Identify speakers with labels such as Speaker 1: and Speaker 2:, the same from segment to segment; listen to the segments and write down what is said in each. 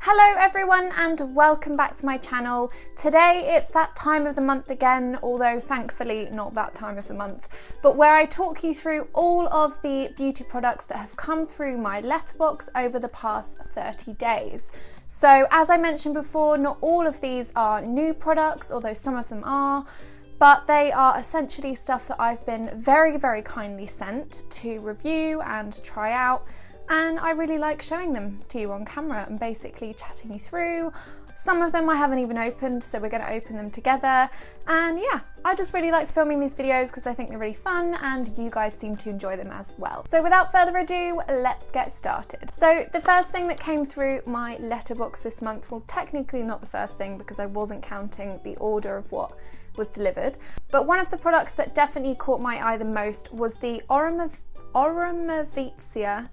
Speaker 1: Hello everyone and welcome back to my channel. Today it's that time of the month again, although thankfully not that time of the month, but where I talk you through all of the beauty products that have come through my letterbox over the past 30 days. So as I mentioned before, not all of these are new products, although some of them are, but they are essentially stuff that I've been very kindly sent to review and try out. And I really like showing them to you on camera and basically chatting you through. Some of them I haven't even opened, so we're going to open them together. And yeah, I just really like filming these videos because I think they're really fun and you guys seem to enjoy them as well. So without further ado, let's get started. So the first thing that came through my letterbox this month, well technically not the first thing because I wasn't counting the order of what was delivered, but one of the products that definitely caught my eye the most was the Oromavitsia,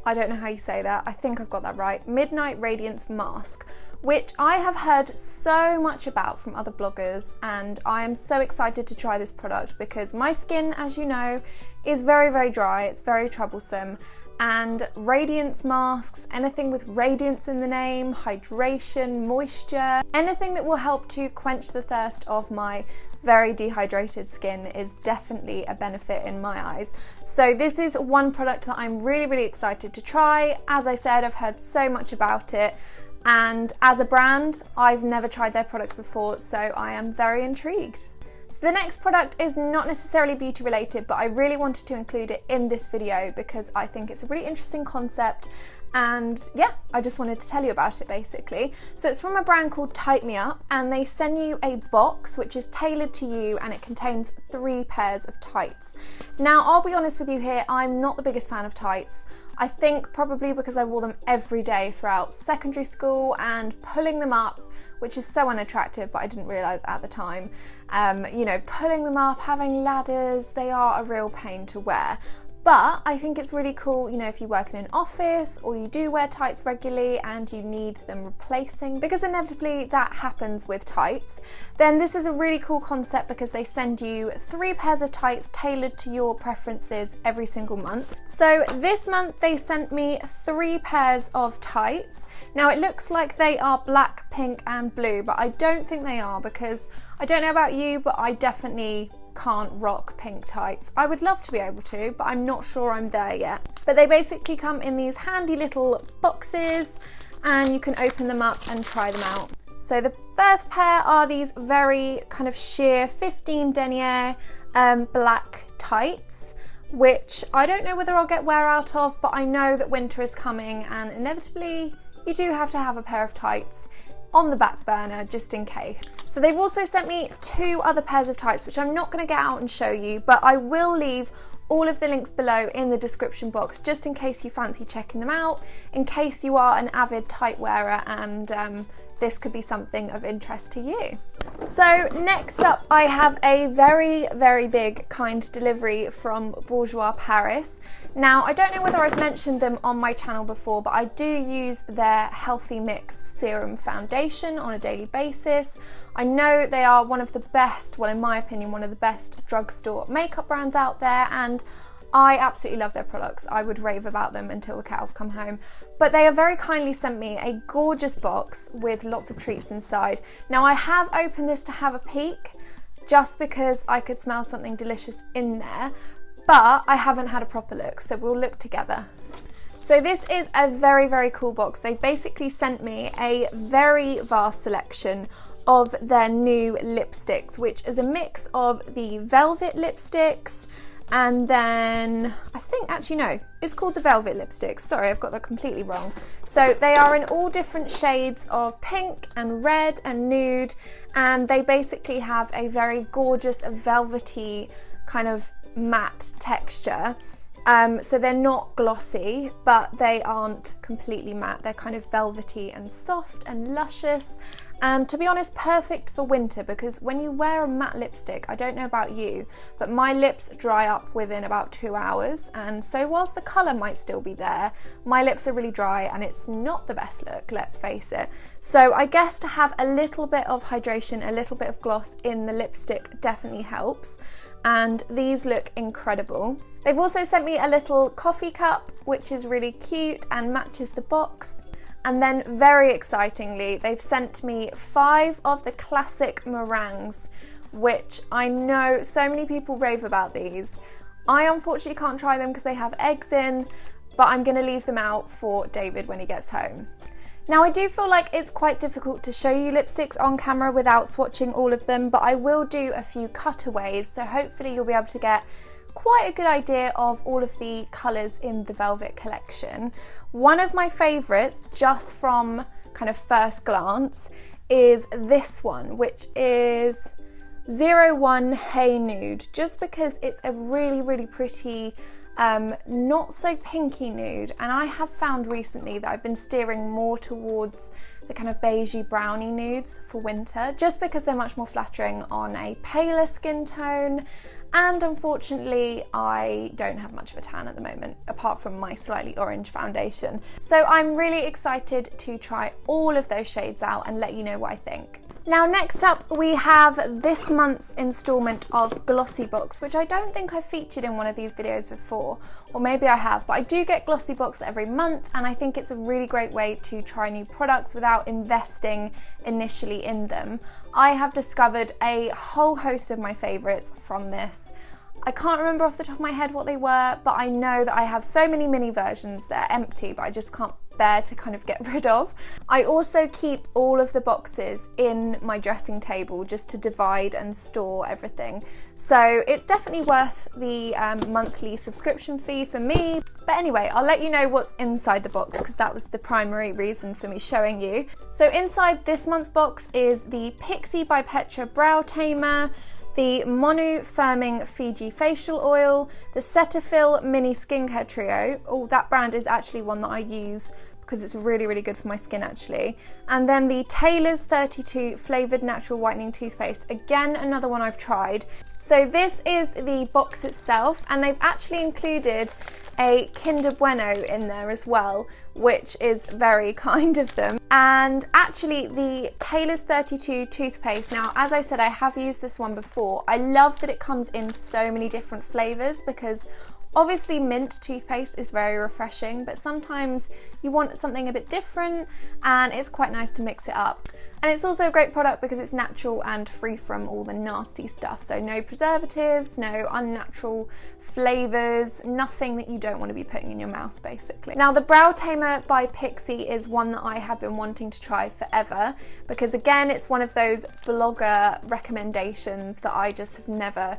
Speaker 1: I don't know how you say that, I think I've got that right, Midnight Radiance Mask, which I have heard so much about from other bloggers, and I am so excited to try this product because my skin, as you know, is very dry, it's very troublesome, and radiance masks, anything with radiance in the name, hydration, moisture, anything that will help to quench the thirst of my very dehydrated skin is definitely a benefit in my eyes. So this is one product that I'm really excited to try. As I said, I've heard so much about it, and as a brand, I've never tried their products before, so I am very intrigued. So the next product is not necessarily beauty related, but I really wanted to include it in this video because I think it's a really interesting concept, and yeah, I just wanted to tell you about it basically. So it's from a brand called Type Me Up, and they send you a box which is tailored to you, and it contains 3 pairs of tights. Now I'll be honest with you here, I'm not the biggest fan of tights. I think probably because I wore them every day throughout secondary school, and pulling them up, which is so unattractive, but I didn't realise at the time, you know, pulling them up, having ladders, they are a real pain to wear. But I think it's really cool, you know, if you work in an office or you do wear tights regularly and you need them replacing, because inevitably that happens with tights, then this is a really cool concept because they send you 3 pairs of tights tailored to your preferences every single month. So this month they sent me 3 pairs of tights. Now it looks like they are black, pink and blue, but I don't think they are because I don't know about you, but I definitely can't rock pink tights. I would love to be able to, but I'm not sure I'm there yet. But they basically come in these handy little boxes and you can open them up and try them out. So the first pair are these very kind of sheer 15 denier black tights, which I don't know whether I'll get wear out of, but I know that winter is coming and inevitably you do have to have a pair of tights on the back burner just in case. So they've also sent me 2 other pairs of tights, which I'm not going to get out and show you, but I will leave all of the links below in the description box just in case you fancy checking them out, in case you are an avid tight wearer and this could be something of interest to you. So next up I have a very big kind delivery from Bourgeois Paris. Now I don't know whether I've mentioned them on my channel before, but I do use their Healthy Mix Serum Foundation on a daily basis. I know they are one of the best, well in my opinion, one of the best drugstore makeup brands out there, and I absolutely love their products. I would rave about them until the cows come home. But they have very kindly sent me a gorgeous box with lots of treats inside. Now I have opened this to have a peek just because I could smell something delicious in there, but I haven't had a proper look, so we'll look together. So this is a very cool box. They basically sent me a very vast selection of their new lipsticks, which is a mix of the Velvet lipsticks, and then I think, actually no, it's called the Velvet lipsticks. Sorry, I've got that completely wrong. So they are in all different shades of pink and red and nude, and they basically have a very gorgeous velvety kind of matte texture. So they're not glossy, but they aren't completely matte. They're kind of velvety and soft and luscious, and to be honest, perfect for winter because when you wear a matte lipstick, I don't know about you, but my lips dry up within about 2 hours, and so whilst the colour might still be there, my lips are really dry and it's not the best look, let's face it. So I guess to have a little bit of hydration, a little bit of gloss in the lipstick definitely helps. And these look incredible. They've also sent me a little coffee cup, which is really cute and matches the box. And then very excitingly, they've sent me 5 of the classic meringues, which I know so many people rave about these. I unfortunately can't try them because they have eggs in, but I'm going to leave them out for David when he gets home. Now I do feel like it's quite difficult to show you lipsticks on camera without swatching all of them, but I will do a few cutaways, so hopefully you'll be able to get quite a good idea of all of the colours in the Velvet collection. One of my favourites, just from kind of first glance, is this one, which is 01 Hey Nude, just because it's a really pretty not so pinky nude, and I have found recently that I've been steering more towards the kind of beigey browny nudes for winter, just because they're much more flattering on a paler skin tone. And unfortunately, I don't have much of a tan at the moment, apart from my slightly orange foundation. So I'm really excited to try all of those shades out and let you know what I think. Now next up we have this month's instalment of Glossybox, which I don't think I've featured in one of these videos before, or maybe I have, but I do get Glossybox every month, and I think it's a really great way to try new products without investing initially in them. I have discovered a whole host of my favourites from this. I can't remember off the top of my head what they were, but I know that I have so many mini versions that are empty, but I just can't bear to kind of get rid of. I also keep all of the boxes in my dressing table just to divide and store everything. So it's definitely worth the monthly subscription fee for me. But anyway, I'll let you know what's inside the box because that was the primary reason for me showing you. So inside this month's box is the Pixi by Petra Brow Tamer, the Monu Firming Fiji Facial Oil, the Cetaphil Mini Skincare Trio. Oh, that brand is actually one that I use because it's really good for my skin actually. And then the Taylor's 32 Flavoured Natural Whitening Toothpaste. Again, another one I've tried. So this is the box itself, and they've actually included a Kinder Bueno in there as well, which is very kind of them. And actually the Taylor's 32 toothpaste, now as I said, I have used this one before. I love that it comes in so many different flavours, because obviously mint toothpaste is very refreshing, but sometimes you want something a bit different, and it's quite nice to mix it up. And it's also a great product because it's natural and free from all the nasty stuff. So no preservatives, no unnatural flavours, nothing that you don't want to be putting in your mouth basically. Now the Brow Tamer by Pixi is one that I have been wanting to try forever, because again, it's one of those blogger recommendations that I just have never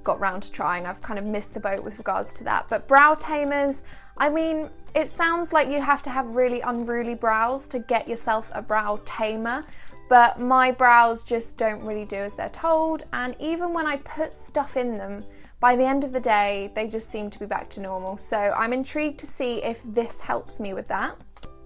Speaker 1: got round to trying. I've kind of missed the boat with regards to that. But brow tamers, I mean, it sounds like you have to have really unruly brows to get yourself a brow tamer, but my brows just don't really do as they're told, and even when I put stuff in them, by the end of the day, they just seem to be back to normal. So I'm intrigued to see if this helps me with that.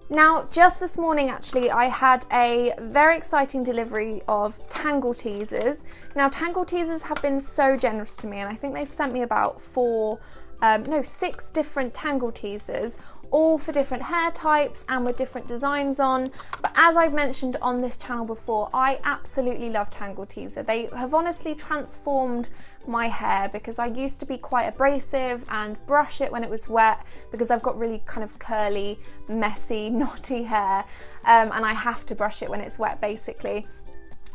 Speaker 1: Now, just this morning actually, I had a very exciting delivery of Tangle Teezers. Now, Tangle Teezers have been so generous to me, and I think they've sent me about 6 different Tangle Teezers, all for different hair types and with different designs on. But as I've mentioned on this channel before, I absolutely love Tangle Teezer. They have honestly transformed my hair, because I used to be quite abrasive and brush it when it was wet, because I've got really kind of curly, messy, knotty hair, and I have to brush it when it's wet basically.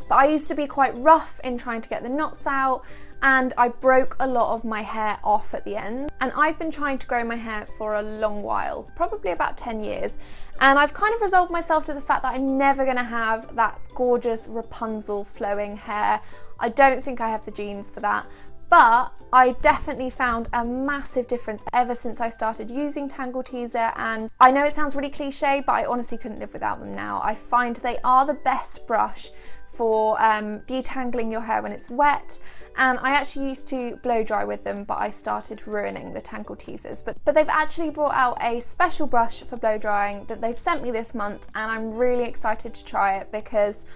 Speaker 1: But I used to be quite rough in trying to get the knots out, and I broke a lot of my hair off at the end. And I've been trying to grow my hair for a long while, probably about 10 years. And I've kind of resolved myself to the fact that I'm never gonna have that gorgeous Rapunzel flowing hair. I don't think I have the genes for that. But I definitely found a massive difference ever since I started using Tangle Teezer, and I know it sounds really cliche, but I honestly couldn't live without them now. I find they are the best brush for detangling your hair when it's wet, and I actually used to blow dry with them, but I started ruining the Tangle Teezers. But they've actually brought out a special brush for blow drying that they've sent me this month, and I'm really excited to try it, because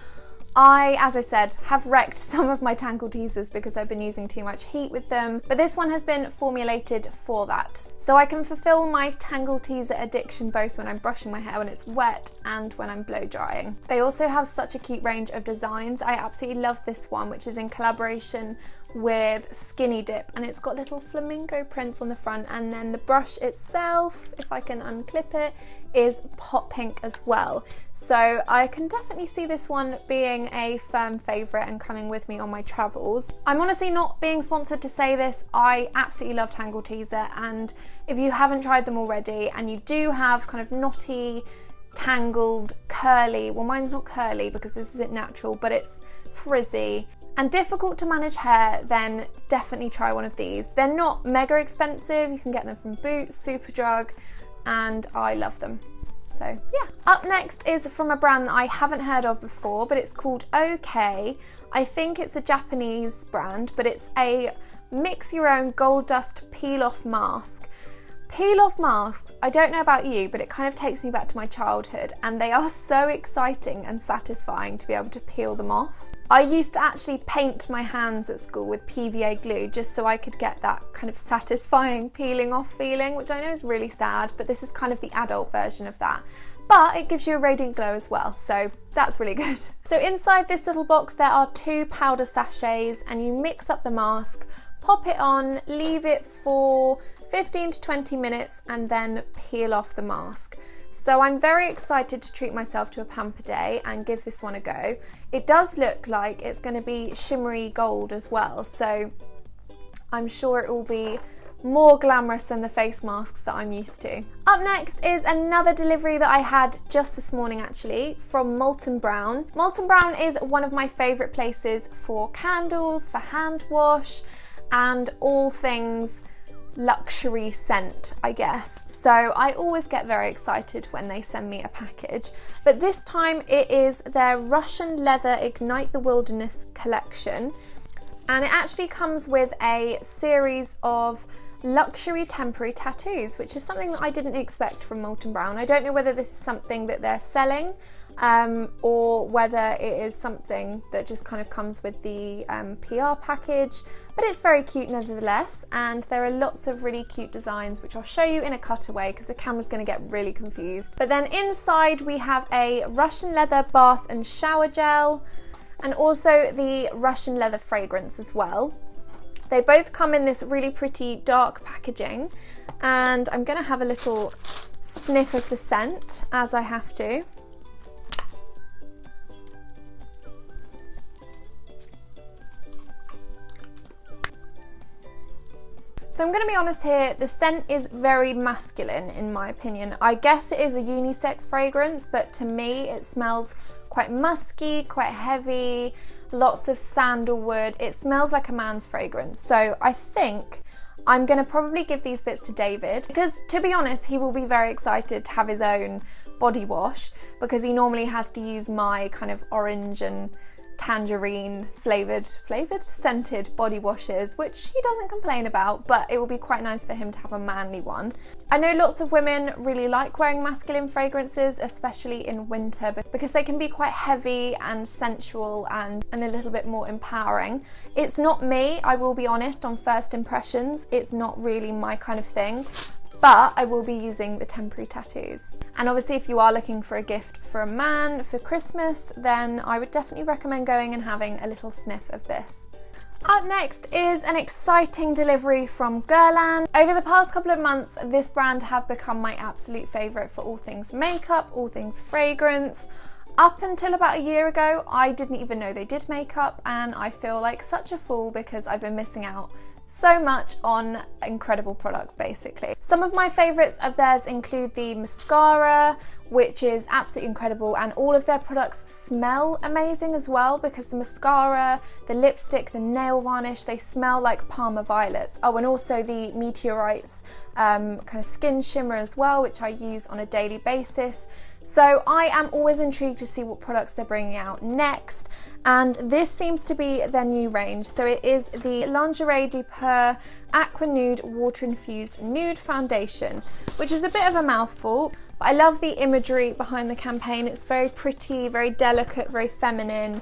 Speaker 1: I, as I said, have wrecked some of my Tangle Teezers because I've been using too much heat with them, but this one has been formulated for that. So I can fulfill my Tangle Teezer addiction both when I'm brushing my hair when it's wet and when I'm blow drying. They also have such a cute range of designs. I absolutely love this one, which is in collaboration with Skinny Dip, and it's got little flamingo prints on the front, and then the brush itself, if I can unclip it, is pot pink as well. So I can definitely see this one being a firm favourite and coming with me on my travels. I'm honestly not being sponsored to say this, I absolutely love Tangle Teezer, and if you haven't tried them already and you do have kind of knotty, tangled, curly, well mine's not curly because this isn't natural, but it's frizzy and difficult to manage hair, then definitely try one of these. They're not mega expensive, you can get them from Boots, Superdrug, and I love them. So yeah. Up next is from a brand that I haven't heard of before, but it's called OK. I think it's a Japanese brand, but it's a mix your own gold dust peel off mask. Peel off masks, I don't know about you, but it kind of takes me back to my childhood, and they are so exciting and satisfying to be able to peel them off. I used to actually paint my hands at school with PVA glue just so I could get that kind of satisfying peeling off feeling, which I know is really sad, but this is kind of the adult version of that. But it gives you a radiant glow as well, so that's really good. So inside this little box there are 2 powder sachets, and you mix up the mask, pop it on, leave it for 15 to 20 minutes and then peel off the mask. So I'm very excited to treat myself to a pamper day and give this one a go. It does look like it's going to be shimmery gold as well, so I'm sure it will be more glamorous than the face masks that I'm used to. Up next is another delivery that I had just this morning actually, from Molton Brown. Molton Brown is one of my favourite places for candles, for hand wash, and all things luxury scent, I guess. So I always get very excited when they send me a package, but this time it is their Russian Leather Ignite the Wilderness collection, and it actually comes with a series of luxury temporary tattoos, which is something that I didn't expect from Molton Brown. I don't know whether this is something that they're selling or whether it is something that just kind of comes with the PR package, but it's very cute nevertheless, and there are lots of really cute designs which I'll show you in a cutaway because the camera's going to get really confused. But then inside we have a Russian leather bath and shower gel, and also the Russian leather fragrance as well. They both come in this really pretty dark packaging, and I'm going to have a little sniff of the scent as I have to. So I'm going to be honest here, the scent is very masculine in my opinion. I guess it is a unisex fragrance, but to me it smells quite musky, quite heavy, lots of sandalwood. It smells like a man's fragrance. So I think I'm going to probably give these bits to David, because to be honest, he will be very excited to have his own body wash, because he normally has to use my kind of orange and tangerine flavored scented body washes, which he doesn't complain about, but it will be quite nice for him to have a manly one. I know lots of women really like wearing masculine fragrances, especially in winter, because they can be quite heavy and sensual and a little bit more empowering. It's not me, I will be honest, on first impressions, it's not really my kind of thing. But I will be using the temporary tattoos. And obviously if you are looking for a gift for a man for Christmas, then I would definitely recommend going and having a little sniff of this. Up next is an exciting delivery from Guerlain. Over the past couple of months, this brand have become my absolute favourite for all things makeup, all things fragrance. Up until about a year ago, I didn't even know they did makeup, and I feel like such a fool because I've been missing out so much on incredible products basically. Some of my favourites of theirs include the mascara, which is absolutely incredible, and all of their products smell amazing as well, because the mascara, the lipstick, the nail varnish, they smell like Parma violets. Oh, and also the Meteorites kind of skin shimmer as well, which I use on a daily basis. So I am always intrigued to see what products they're bringing out next, and this seems to be their new range. So it is the Lingerie du Peur Aqua Nude Water Infused Nude Foundation, which is a bit of a mouthful, but I love the imagery behind the campaign. It's very pretty, very delicate, very feminine,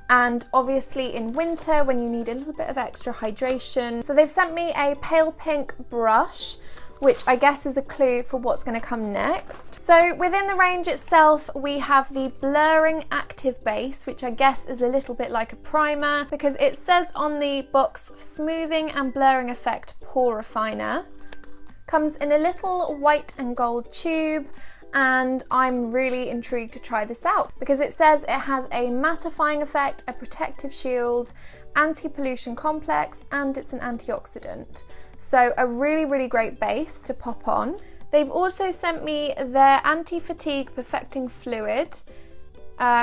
Speaker 1: and obviously in winter when you need a little bit of extra hydration. So they've sent me a pale pink brush, which I guess is a clue for what's going to come next. So within the range itself, we have the Blurring Active Base, which I guess is a little bit like a primer, because it says on the box, Smoothing and Blurring Effect Pore Refiner. Comes in a little white and gold tube, and I'm really intrigued to try this out because it says it has a mattifying effect, a protective shield, anti-pollution complex, and it's an antioxidant. So a really, really great base to pop on. They've also sent me their Anti-Fatigue Perfecting Fluid,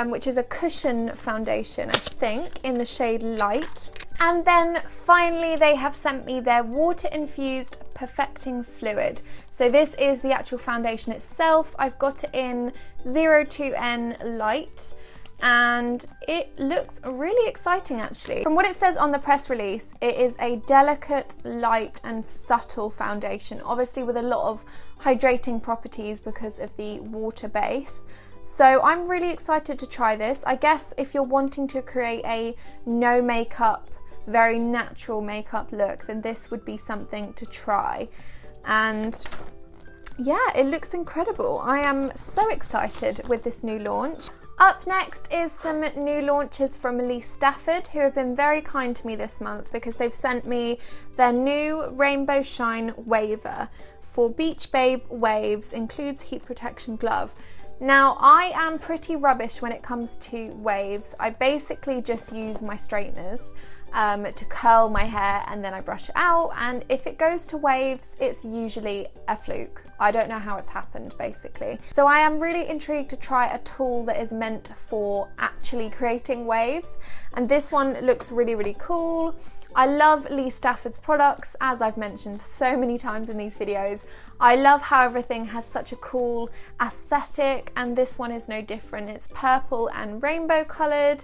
Speaker 1: which is a cushion foundation, I think, in the shade Light. And then finally they have sent me their water infused perfecting fluid. So this is the actual foundation itself. I've got it in 02N Light and it looks really exciting actually. From what it says on the press release, it is a delicate, light and subtle foundation, obviously with a lot of hydrating properties because of the water base. So I'm really excited to try this. I guess if you're wanting to create a no makeup, very natural makeup look, then this would be something to try. And yeah, it looks incredible. I am so excited with this new launch. Up next is some new launches from Stafford, who have been very kind to me this month because they've sent me their new Rainbow Shine Waver for Beach Babe Waves, includes heat protection glove. Now, I am pretty rubbish when it comes to waves. I basically just use my straighteners to curl my hair and then I brush it out, and if it goes to waves, it's usually a fluke. I don't know how it's happened basically. So I am really intrigued to try a tool that is meant for actually creating waves, and this one looks really, really cool. I love Stafford's products, as I've mentioned so many times in these videos. I love how everything has such a cool aesthetic, and this one is no different. It's purple and rainbow coloured,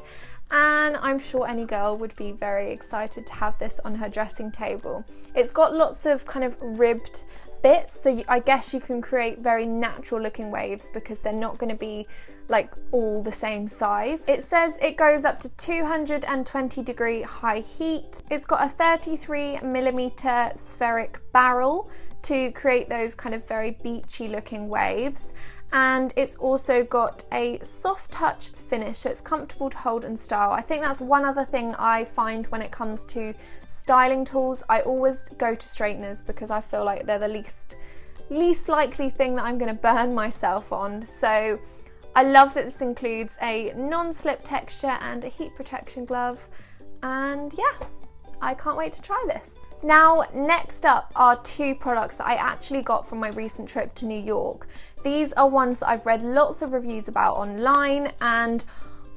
Speaker 1: and I'm sure any girl would be very excited to have this on her dressing table. It's got lots of kind of ribbed bits, so I guess you can create very natural looking waves because they're not going to be like all the same size. It says it goes up to 220-degree high heat. It's got a 33mm spheric barrel to create those kind of very beachy looking waves. And it's also got a soft touch finish, so it's comfortable to hold and style. I think that's one other thing I find when it comes to styling tools. I always go to straighteners because I feel like they're the least likely thing that I'm going to burn myself on. So I love that this includes a non-slip texture and a heat protection glove. And yeah, I can't wait to try this. Now, next up are two products that I actually got from my recent trip to New York. These are ones that I've read lots of reviews about online, and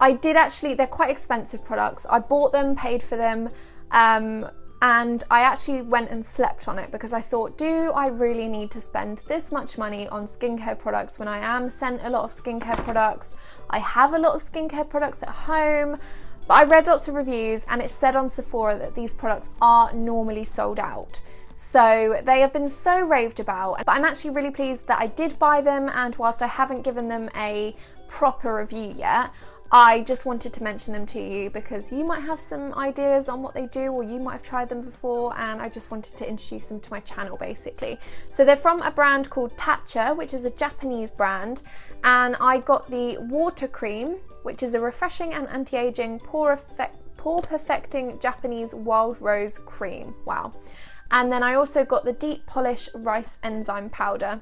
Speaker 1: they're quite expensive products. I bought them, paid for them, and I actually went and slept on it because I thought, do I really need to spend this much money on skincare products when I am sent a lot of skincare products? I have a lot of skincare products at home. But I read lots of reviews and it said on Sephora that these products are normally sold out. So they have been so raved about, but I'm actually really pleased that I did buy them, and whilst I haven't given them a proper review yet, I just wanted to mention them to you because you might have some ideas on what they do, or you might have tried them before, and I just wanted to introduce them to my channel basically. So they're from a brand called Tatcha, which is a Japanese brand, and I got the Water Cream, which is a refreshing and anti-aging pore perfecting Japanese wild rose cream. Wow. And then I also got the Deep Polish Rice Enzyme Powder.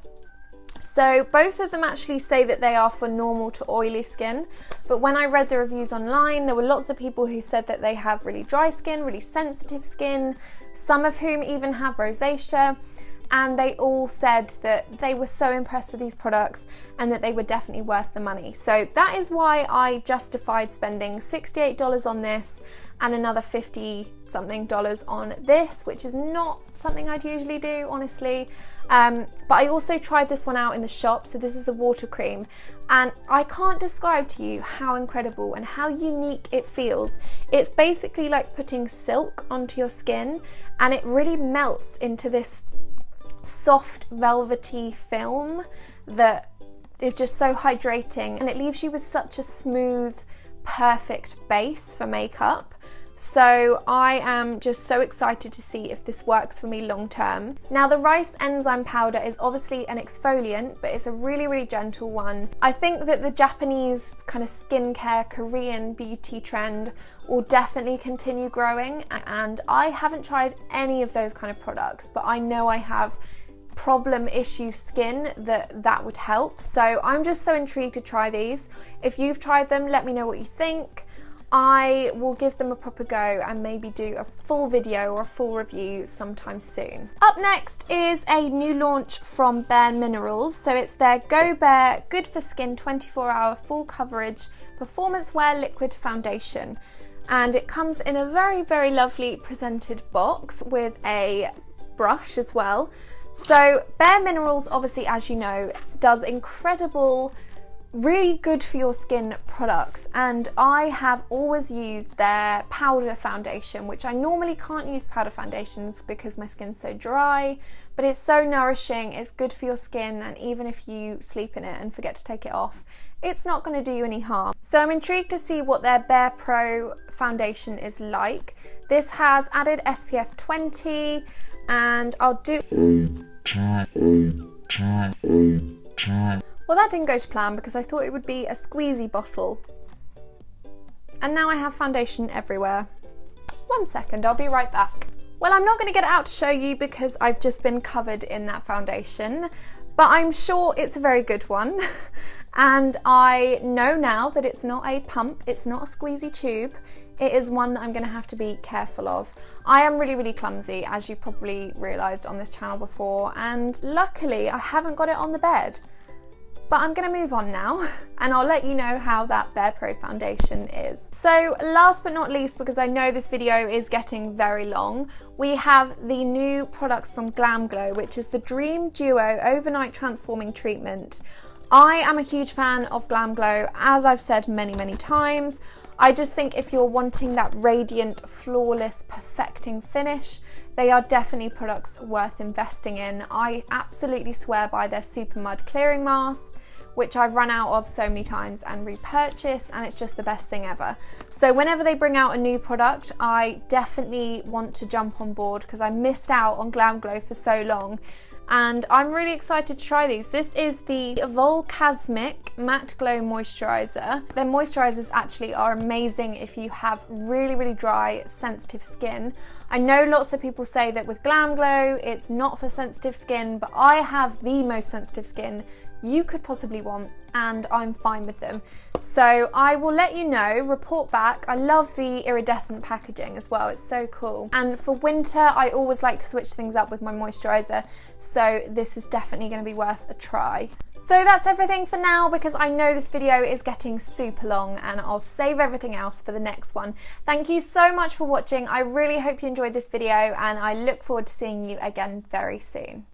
Speaker 1: So both of them actually say that they are for normal to oily skin, but when I read the reviews online, there were lots of people who said that they have really dry skin, really sensitive skin, some of whom even have rosacea, and they all said that they were so impressed with these products and that they were definitely worth the money. So that is why I justified spending $68 on this and another $50 something on this, which is not something I'd usually do, honestly. But I also tried this one out in the shop. So this is the Water Cream, and I can't describe to you how incredible and how unique it feels. It's basically like putting silk onto your skin, and it really melts into this soft velvety film that is just so hydrating, and it leaves you with such a smooth, perfect base for makeup, So I am just so excited to see if this works for me long term. Now the rice enzyme powder is obviously an exfoliant, but it's a really, really gentle one. I think that the Japanese kind of skincare, Korean beauty trend will definitely continue growing, and I haven't tried any of those kind of products, but I know I have problem issue skin that would help. So I'm just so intrigued to try these. If you've tried them, let me know what you think. I will give them a proper go and maybe do a full video or a full review sometime soon. Up next is a new launch from Bare Minerals. So it's their Go Bare Good for Skin 24-hour full coverage performance wear liquid foundation. And it comes in a very, very lovely presented box with a brush as well. So Bare Minerals, obviously, as you know, does incredible, really good for your skin products, and I have always used their powder foundation, which I normally can't use powder foundations because my skin's so dry, but it's so nourishing, it's good for your skin, and even if you sleep in it and forget to take it off, it's not going to do you any harm. So I'm intrigued to see what their Bare Pro foundation is like. This has added SPF 20, and I'll do... Well, that didn't go to plan because I thought it would be a squeezy bottle. And now I have foundation everywhere. 1 second, I'll be right back. Well, I'm not going to get it out to show you because I've just been covered in that foundation, but I'm sure it's a very good one. And I know now that it's not a pump, it's not a squeezy tube. It is one that I'm going to have to be careful of. I am really, really clumsy, as you probably realised on this channel before, and luckily I haven't got it on the bed. But I'm going to move on now and I'll let you know how that Bare Pro foundation is. So last but not least, because I know this video is getting very long, we have the new products from Glam Glow, which is the Dream Duo Overnight Transforming Treatment. I am a huge fan of Glam Glow, as I've said many, many times. I just think if you're wanting that radiant, flawless, perfecting finish, they are definitely products worth investing in. I absolutely swear by their Super Mud Clearing Mask, which I've run out of so many times and repurchased, and it's just the best thing ever. So whenever they bring out a new product, I definitely want to jump on board because I missed out on Glam Glow for so long. And I'm really excited to try these. This is the Volcasmic Matte Glow Moisturiser. Their moisturisers actually are amazing if you have really, really dry, sensitive skin. I know lots of people say that with Glam Glow, it's not for sensitive skin, but I have the most sensitive skin you could possibly want, and I'm fine with them. So I will let you know, report back. I love the iridescent packaging as well, it's so cool. And for winter, I always like to switch things up with my moisturiser, so this is definitely going to be worth a try. So that's everything for now, because I know this video is getting super long and I'll save everything else for the next one. Thank you so much for watching. I really hope you enjoyed this video and I look forward to seeing you again very soon.